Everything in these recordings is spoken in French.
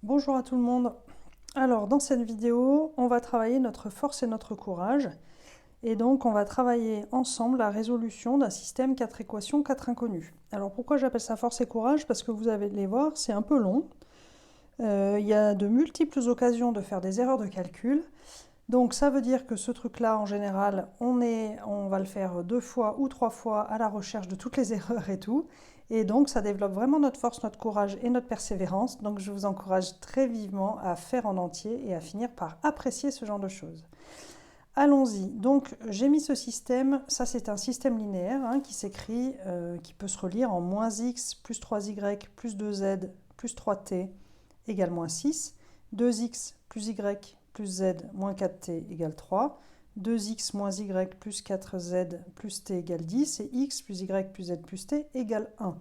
Bonjour à tout le monde. Alors dans cette vidéo, on va travailler notre force et notre courage. Et donc on va travailler ensemble la résolution d'un système 4 équations, 4 inconnues. Alors pourquoi j'appelle ça force et courage? Parce que vous allez les voir, c'est un peu long. Il y a de multiples occasions de faire des erreurs de calcul. Donc ça veut dire que ce truc-là, en général, on va le faire 2 fois ou 3 fois à la recherche de toutes les erreurs et tout. Et donc ça développe vraiment notre force, notre courage et notre persévérance. Donc je vous encourage très vivement à faire en entier et à finir par apprécier ce genre de choses. Allons-y. Donc j'ai mis ce système, ça c'est un système linéaire qui s'écrit, qui peut se relire en moins x plus 3y plus 2z plus 3t égale moins 6, 2x plus y plus z moins 4t égale 3, 2x moins y plus 4z plus t égale 10 et x plus y plus z plus t égale 1.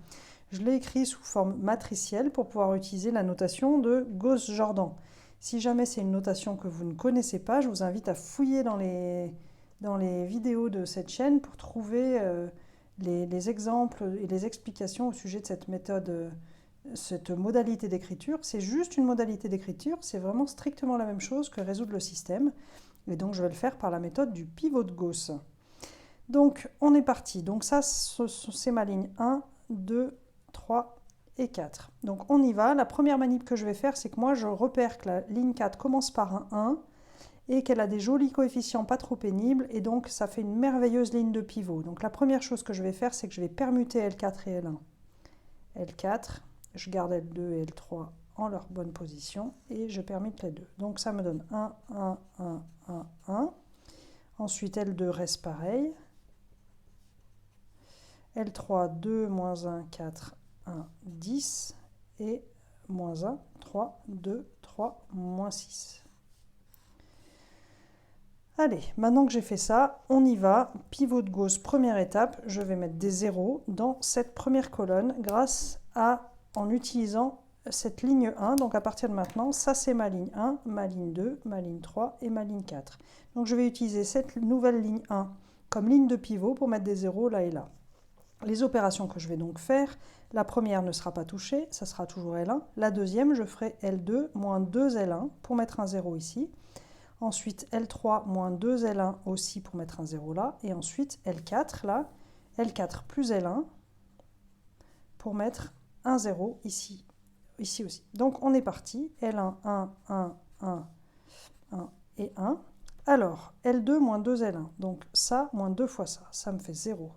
Je l'ai écrit sous forme matricielle pour pouvoir utiliser la notation de Gauss-Jordan. Si jamais c'est une notation que vous ne connaissez pas, je vous invite à fouiller dans les vidéos de cette chaîne pour trouver les exemples et les explications au sujet de cette méthode, cette modalité d'écriture. C'est juste une modalité d'écriture, c'est vraiment strictement la même chose que résoudre le système. Et donc je vais le faire par la méthode du pivot de Gauss. Donc on est parti. Donc ça, c'est ma ligne 1, 2, 3 et 4. Donc on y va. La première manip que je vais faire, c'est que moi je repère que la ligne 4 commence par un 1 et qu'elle a des jolis coefficients pas trop pénibles et donc ça fait une merveilleuse ligne de pivot. Donc la première chose que je vais faire, c'est que je vais permuter L4 et L1. L4, je garde L2 et L3 en leur bonne position et je permute les deux. Donc ça me donne 1, 1, 1, 1, 1. Ensuite L2 reste pareil. L3, 2, moins 1, 4, 1, 10 et moins 1, 3, 2, 3, moins 6. Allez, maintenant que j'ai fait ça, on y va. Pivot de Gauss, première étape, je vais mettre des zéros dans cette première colonne en utilisant cette ligne 1. Donc à partir de maintenant, ça c'est ma ligne 1, ma ligne 2, ma ligne 3 et ma ligne 4. Donc je vais utiliser cette nouvelle ligne 1 comme ligne de pivot pour mettre des zéros là et là. Les opérations que je vais donc faire, la première ne sera pas touchée, ça sera toujours L1. La deuxième, je ferai L2 moins 2L1 pour mettre un 0 ici. Ensuite, L3 moins 2L1 aussi pour mettre un 0 là. Et ensuite, L4 là, L4 plus L1 pour mettre un 0 ici, ici aussi. Donc on est parti, L1, 1, 1, 1, 1 et 1. Alors, L2 moins 2L1, donc ça moins 2 fois ça, ça me fait 0.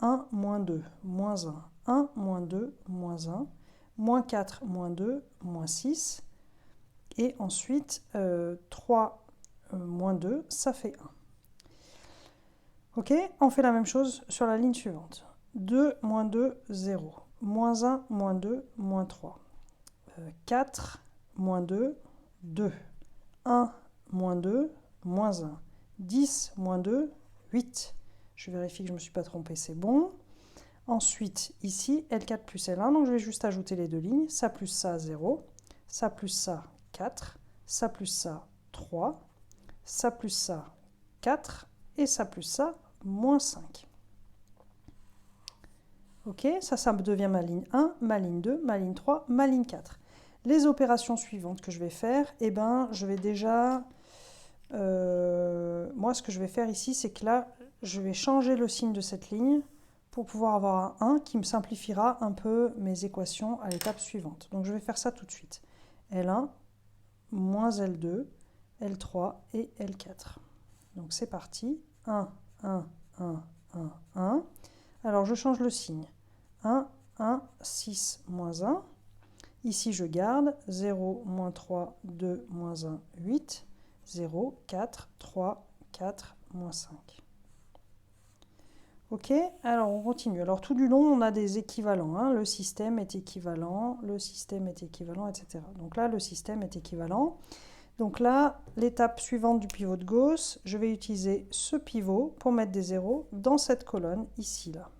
1, moins 2, moins 1, 1, moins 2, moins 1, moins 4, moins 2, moins 6, et ensuite 3, moins 2, ça fait 1. Ok, on fait la même chose sur la ligne suivante. 2, moins 2, 0. Moins 1, moins 2, moins 3. 4, moins 2, 2. 1, moins 2, moins 1. 10, moins 2, 8. Je vérifie que je ne me suis pas trompée, c'est bon. Ensuite, ici, L4 plus L1, donc je vais juste ajouter les deux lignes. Ça plus ça, 0. Ça plus ça, 4. Ça plus ça, 3. Ça plus ça, 4. Et ça plus ça, moins 5. Ok, ça me devient ma ligne 1, ma ligne 2, ma ligne 3, ma ligne 4. Les opérations suivantes que je vais faire, eh ben, je vais déjà... moi, ce que je vais faire ici, c'est que là, je vais changer le signe de cette ligne pour pouvoir avoir un 1 qui me simplifiera un peu mes équations à l'étape suivante. Donc je vais faire ça tout de suite. L1 moins L2, L3 et L4. Donc c'est parti. 1, 1, 1, 1, 1. Alors je change le signe. 1, 1, 6, moins 1. Ici je garde 0, moins 3, 2, moins 1, 8. 0, 4, 3, 4, moins 5. Ok, alors on continue. Alors tout du long, on a des équivalents. Le système est équivalent, le système est équivalent, etc. Donc là, le système est équivalent. Donc là, l'étape suivante du pivot de Gauss, je vais utiliser ce pivot pour mettre des zéros dans cette colonne, ici, là.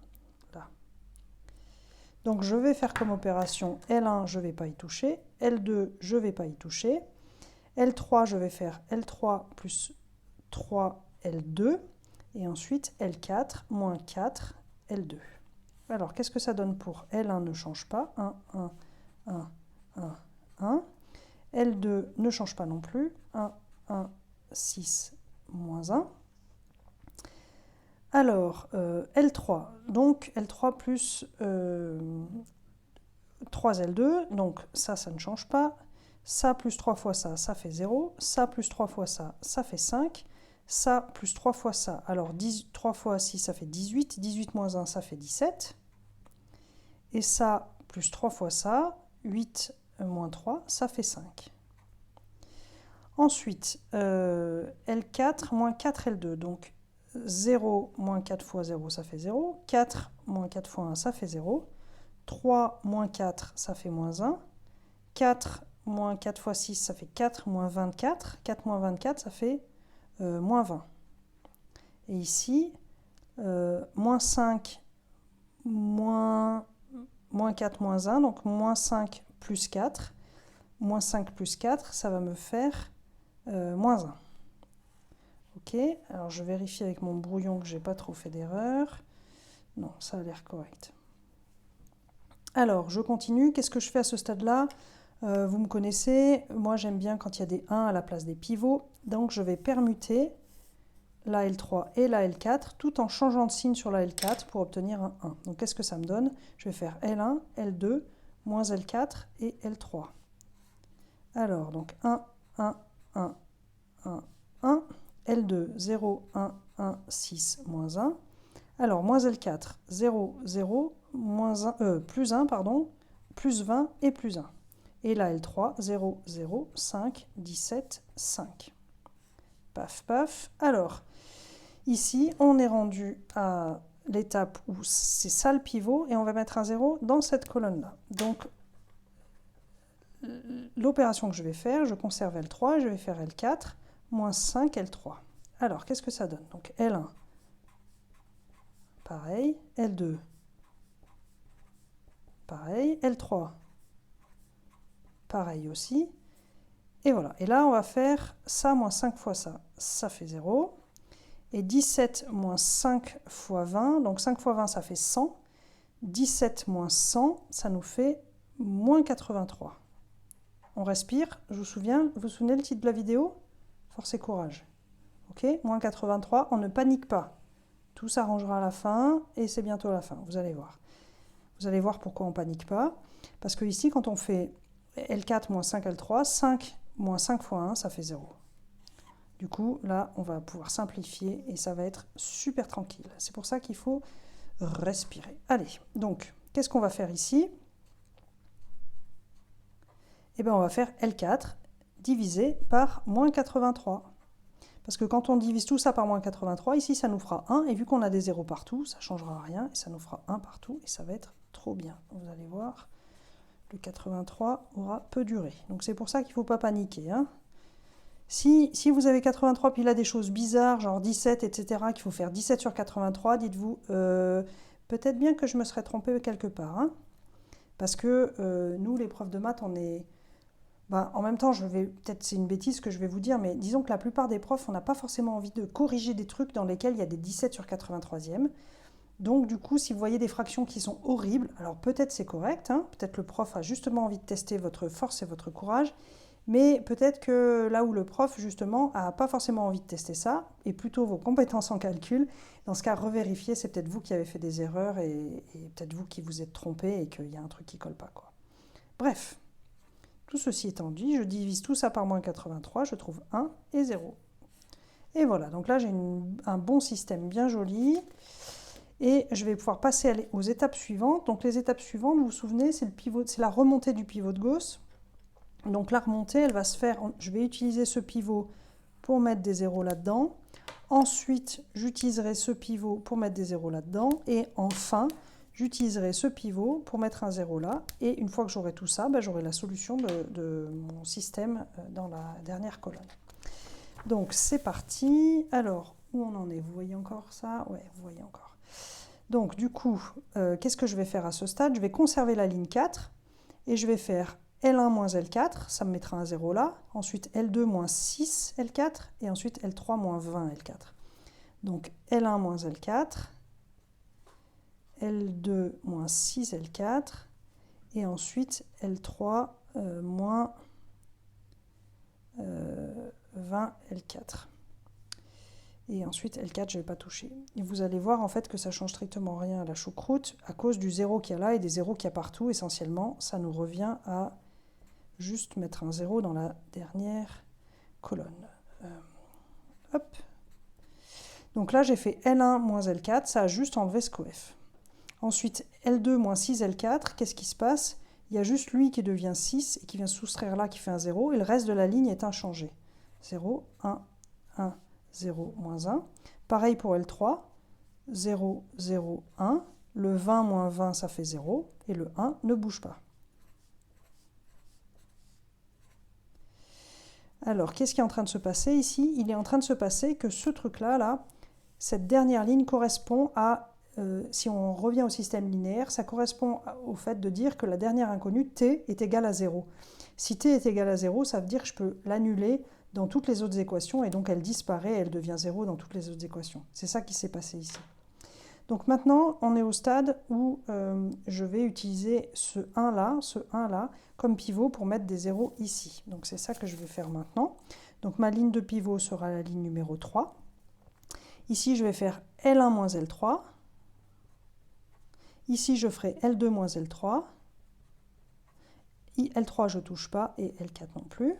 Donc je vais faire comme opération L1, je ne vais pas y toucher. L2, je ne vais pas y toucher. L3, je vais faire L3 plus 3, L2. Et ensuite, L4, moins 4, L2. Alors, qu'est-ce que ça donne pour L1 ne change pas. 1, 1, 1, 1, 1. L2 ne change pas non plus. 1, 1, 6, moins 1. Alors, L3, donc L3 plus 3L2, donc ça ne change pas. Ça plus 3 fois ça, ça fait 0. Ça plus 3 fois ça, ça fait 5. Ça plus 3 fois ça, alors 3 fois 6, ça fait 18. 18 moins 1, ça fait 17. Et ça plus 3 fois ça, 8 moins 3, ça fait 5. Ensuite, L4 moins 4L2, donc 0 moins 4 fois 0, ça fait 0. 4 moins 4 fois 1, ça fait 0. 3 moins 4, ça fait moins 1. 4 moins 4 fois 6, ça fait 4 moins 24. 4 moins 24, ça fait moins 20. Et ici, moins 5, moins 4, moins 1, donc moins 5 plus 4. Moins 5 plus 4, ça va me faire moins 1. Ok, alors je vérifie avec mon brouillon que je n'ai pas trop fait d'erreur. Non, ça a l'air correct. Alors, je continue. Qu'est-ce que je fais à ce stade-là? Vous me connaissez, moi j'aime bien quand il y a des 1 à la place des pivots. Donc je vais permuter la L3 et la L4 tout en changeant de signe sur la L4 pour obtenir un 1. Donc qu'est-ce que ça me donne? Je vais faire L1, L2, moins L4 et L3. Alors, donc 1, 1, 1, 1, 1. L2, 0, 1, 1, 6, moins 1. Alors, moins L4, 0, 0, moins 1, plus 1, pardon, plus 20 et plus 1. Et là, L3, 0, 0, 5, 17, 5. Paf, paf. Alors, ici, on est rendu à l'étape où c'est ça le pivot, et on va mettre un 0 dans cette colonne-là. Donc, l'opération que je vais faire, je conserve L3, je vais faire L4, moins 5 L3. Alors, qu'est-ce que ça donne? Donc, L1, pareil. L2, pareil. L3, pareil aussi. Et voilà. Et là, on va faire ça moins 5 fois ça. Ça fait 0. Et 17 moins 5 fois 20. Donc, 5 fois 20, ça fait 100. 17 moins 100, ça nous fait moins 83. On respire. Je vous vous souvenez le titre de la vidéo? Force et courage. Ok, moins 83, on ne panique pas. Tout s'arrangera à la fin et c'est bientôt la fin, vous allez voir. Vous allez voir pourquoi on ne panique pas. Parce que ici, quand on fait L4 moins 5 L3, 5 moins 5 fois 1, ça fait 0. Du coup, là, on va pouvoir simplifier et ça va être super tranquille. C'est pour ça qu'il faut respirer. Allez, donc, qu'est-ce qu'on va faire ici? Eh bien, on va faire L4 divisé par moins 83. Parce que quand on divise tout ça par moins 83, ici, ça nous fera 1. Et vu qu'on a des zéros partout, ça ne changera rien. Et ça nous fera 1 partout. Et ça va être trop bien. Vous allez voir, le 83 aura peu duré. Donc, c'est pour ça qu'il ne faut pas paniquer. Hein. Si vous avez 83, puis là, des choses bizarres, genre 17, etc., qu'il faut faire 17 sur 83, dites-vous, peut-être bien que je me serais trompée quelque part. Hein. Parce que nous, les profs de maths, on est... Ben, en même temps, peut-être c'est une bêtise que je vais vous dire, mais disons que la plupart des profs, on n'a pas forcément envie de corriger des trucs dans lesquels il y a des 17 sur 83e. Donc du coup, si vous voyez des fractions qui sont horribles, alors peut-être c'est correct, hein, peut-être le prof a justement envie de tester votre force et votre courage, mais peut-être que là où le prof, justement, n'a pas forcément envie de tester ça, et plutôt vos compétences en calcul, dans ce cas, revérifier, c'est peut-être vous qui avez fait des erreurs, et peut-être vous qui vous êtes trompé, et qu'il y a un truc qui ne colle pas, quoi. Bref. Tout ceci étant dit, je divise tout ça par moins 83, je trouve 1 et 0. Et voilà, donc là j'ai un bon système bien joli. Et je vais pouvoir passer aux étapes suivantes. Donc les étapes suivantes, vous vous souvenez, c'est la remontée du pivot de Gauss. Donc la remontée, elle va se faire, je vais utiliser ce pivot pour mettre des zéros là-dedans. Ensuite, j'utiliserai ce pivot pour mettre des zéros là-dedans. Et enfin, j'utiliserai ce pivot pour mettre un 0 là. Et une fois que j'aurai tout ça, ben, j'aurai la solution de mon système dans la dernière colonne. Donc c'est parti. Alors, où on en est? Vous voyez encore ça? Ouais, vous voyez encore. Donc du coup, qu'est-ce que je vais faire à ce stade? Je vais conserver la ligne 4 et je vais faire L1 moins L4, ça me mettra un 0 là. Ensuite L2 moins 6 L4 et ensuite L3 moins 20 L4. Donc L1 moins L4. L2 moins 6 L4 et ensuite L3 moins 20 L4. Et ensuite, L4, je ne vais pas toucher. Et vous allez voir en fait que ça change strictement rien à la choucroute à cause du 0 qu'il y a là et des 0 qu'il y a partout. Essentiellement, ça nous revient à juste mettre un 0 dans la dernière colonne. Hop. Donc là, j'ai fait L1 moins L4, ça a juste enlevé ce coef. Ensuite, L2 moins 6 L4, qu'est-ce qui se passe? Il y a juste lui qui devient 6 et qui vient soustraire là, qui fait un 0, et le reste de la ligne est inchangé. 0, 1, 1, 0, moins 1. Pareil pour L3, 0, 0, 1. Le 20 moins 20, ça fait 0, et le 1 ne bouge pas. Alors, qu'est-ce qui est en train de se passer ici? Il est en train de se passer que ce truc-là, là, cette dernière ligne correspond à, si on revient au système linéaire, ça correspond au fait de dire que la dernière inconnue, t, est égale à 0. Si t est égal à 0, ça veut dire que je peux l'annuler dans toutes les autres équations, et donc elle disparaît, elle devient 0 dans toutes les autres équations. C'est ça qui s'est passé ici. Donc maintenant, on est au stade où je vais utiliser ce 1 là, comme pivot pour mettre des 0 ici. Donc c'est ça que je vais faire maintenant. Donc ma ligne de pivot sera la ligne numéro 3. Ici, je vais faire L1 moins L3. Ici, je ferai L2 moins L3. L3, je ne touche pas, et L4 non plus.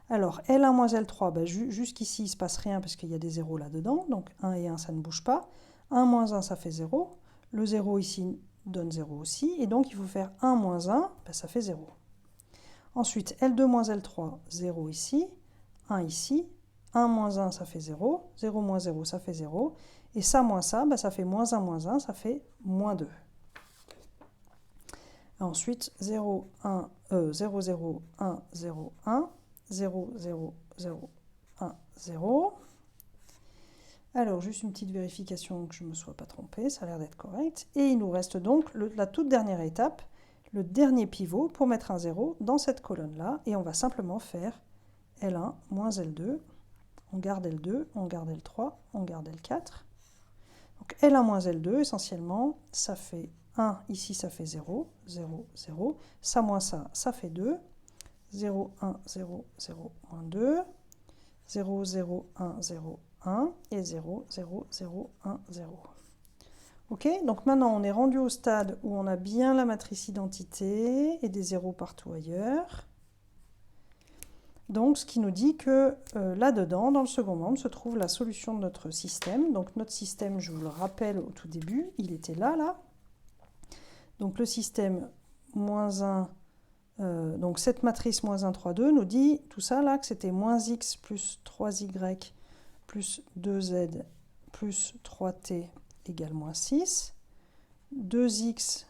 Alors, L1 moins L3, ben, jusqu'ici, il ne se passe rien parce qu'il y a des zéros là-dedans. Donc 1 et 1, ça ne bouge pas. 1 moins 1, ça fait 0. Le 0 ici donne 0 aussi. Et donc, il faut faire 1 moins 1, ben, ça fait 0. Ensuite, L2 moins L3, 0 ici, 1 ici. 1 moins 1, ça fait 0. 0 moins 0, ça fait 0. Et ça moins ça, ben, ça fait moins 1, ça fait moins 2. Ensuite, 0, 1, 0, 0, 1, 0, 1. 0, 0, 0, 1, 0. Alors, juste une petite vérification que je ne me sois pas trompée, ça a l'air d'être correct. Et il nous reste donc la toute dernière étape, le dernier pivot pour mettre un 0 dans cette colonne-là. Et on va simplement faire L1 moins L2. On garde L2, on garde L3, on garde L4. Donc L1 moins L2, essentiellement, ça fait 1, ici ça fait 0, 0, 0. Ça moins ça fait 2. 0, 1, 0, 0, moins 2, 0, 0, 1, 0, 1, et 0, 0, 0, 1, 0. Ok, donc maintenant on est rendu au stade où on a bien la matrice identité et des zéros partout ailleurs. Donc ce qui nous dit que là-dedans, dans le second membre, se trouve la solution de notre système. Donc notre système, je vous le rappelle au tout début, il était là. Donc le système moins 1, donc cette matrice moins 1, 3, 2 nous dit tout ça là, que c'était moins x plus 3y plus 2z plus 3t égale moins 6, 2x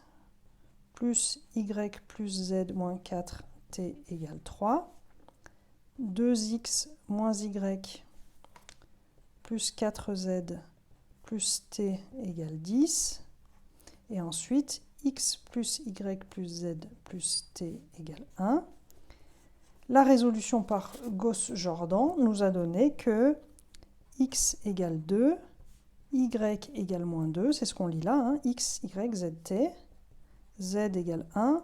plus y plus z moins 4t égale 3, 2x moins y plus 4z plus t égale 10, et ensuite x plus y plus z plus t égale 1. La résolution par Gauss-Jordan nous a donné que x égale 2, y égale moins 2, c'est ce qu'on lit là, hein, x, y, z, t, z égale 1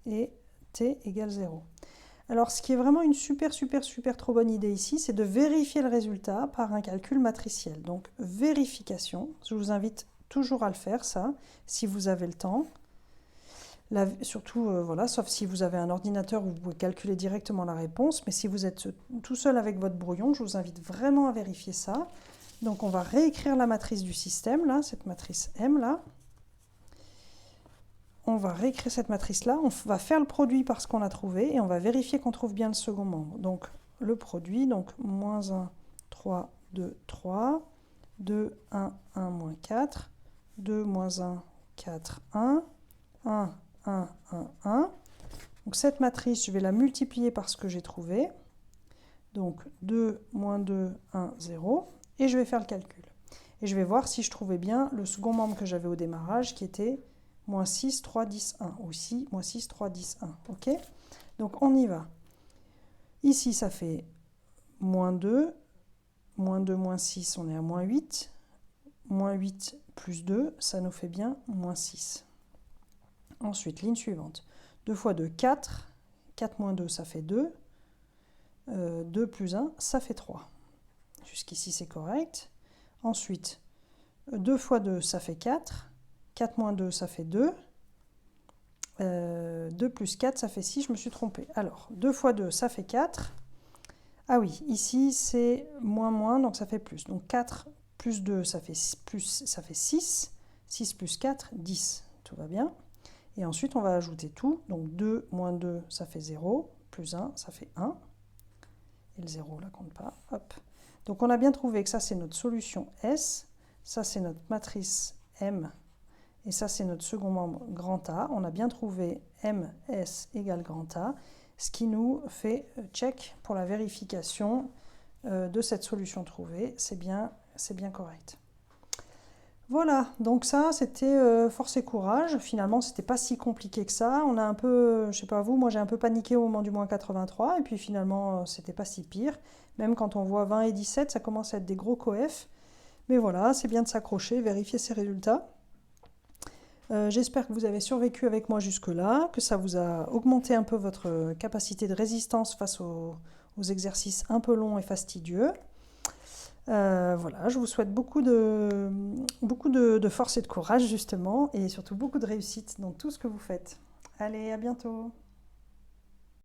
et t égale 0. Alors ce qui est vraiment une super trop bonne idée ici, c'est de vérifier le résultat par un calcul matriciel. Donc vérification, je vous invite toujours à le faire ça, si vous avez le temps. Surtout, voilà, sauf si vous avez un ordinateur où vous pouvez calculer directement la réponse, mais si vous êtes tout seul avec votre brouillon, je vous invite vraiment à vérifier ça. Donc on va réécrire la matrice du système, là, cette matrice M, là. On va réécrire cette matrice-là, on va faire le produit par ce qu'on a trouvé, et on va vérifier qu'on trouve bien le second membre. Donc le produit, donc moins 1, 3, 2, 3, 2, 1, 1, moins 4, 2, moins 1, 4, 1, 1, 1, 1, 1. Donc cette matrice, je vais la multiplier par ce que j'ai trouvé. Donc 2, moins 2, 1, 0. Et je vais faire le calcul. Et je vais voir si je trouvais bien le second membre que j'avais au démarrage, qui était moins 6, 3, 10, 1. Ou si, moins 6, 3, 10, 1. Ok? Donc on y va. Ici, ça fait moins 2. Moins 2, moins 6, on est à moins 8. Moins 8 plus 2, ça nous fait bien moins 6. Ensuite, ligne suivante. 2 fois 2, 4. 4 moins 2, ça fait 2. 2 plus 1, ça fait 3. Jusqu'ici, c'est correct. Ensuite, 2 fois 2, ça fait 4. 4 moins 2, ça fait 2. 2 plus 4, ça fait 6, je me suis trompée. Alors, 2 fois 2, ça fait 4. Ah oui, ici, c'est moins, donc ça fait plus. Donc 4 plus 2, ça fait 6. 6 plus 4, 10. Tout va bien. Et ensuite, on va ajouter tout. Donc 2 moins 2, ça fait 0. Plus 1, ça fait 1. Et le 0, là, compte pas. Hop. Donc on a bien trouvé que ça, c'est notre solution S. Ça, c'est notre matrice M. Et ça, c'est notre second membre grand A. On a bien trouvé MS égale grand A, ce qui nous fait check pour la vérification de cette solution trouvée. C'est bien correct. Voilà, donc ça, c'était force et courage. Finalement, c'était pas si compliqué que ça. On a un peu, je sais pas vous, moi j'ai un peu paniqué au moment du moins 83, et puis finalement, c'était pas si pire. Même quand on voit 20 et 17, ça commence à être des gros coefs. Mais voilà, c'est bien de s'accrocher, vérifier ses résultats. J'espère que vous avez survécu avec moi jusque-là, que ça vous a augmenté un peu votre capacité de résistance face aux exercices un peu longs et fastidieux. Voilà, je vous souhaite beaucoup de force et de courage justement, et surtout beaucoup de réussite dans tout ce que vous faites. Allez, à bientôt!